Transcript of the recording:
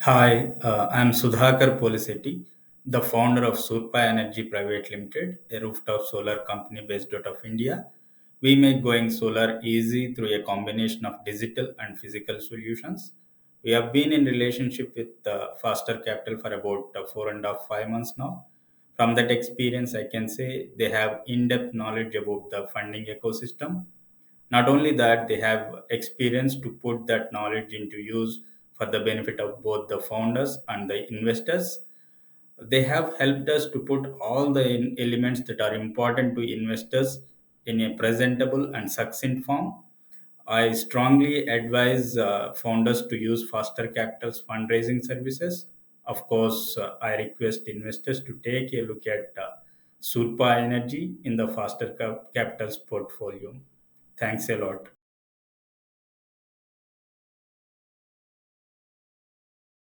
Hi, I'm Sudhakar Polisetti, the founder of Soorpa Energy Private Limited, a rooftop solar company based out of India. We make going solar easy through a combination of digital and physical solutions. We have been in relationship with FasterCapital for about 4.5 5 months now. From that experience, I can say they have in-depth knowledge about the funding ecosystem. Not only that, they have experience to put that knowledge into use for the benefit of both the founders and the investors. They have helped us to put all the elements that are important to investors in a presentable and succinct form. I strongly advise founders to use Faster Capital's fundraising services. Of course, I request investors to take a look at Surpa Energy in the Capital's portfolio. Thanks a lot.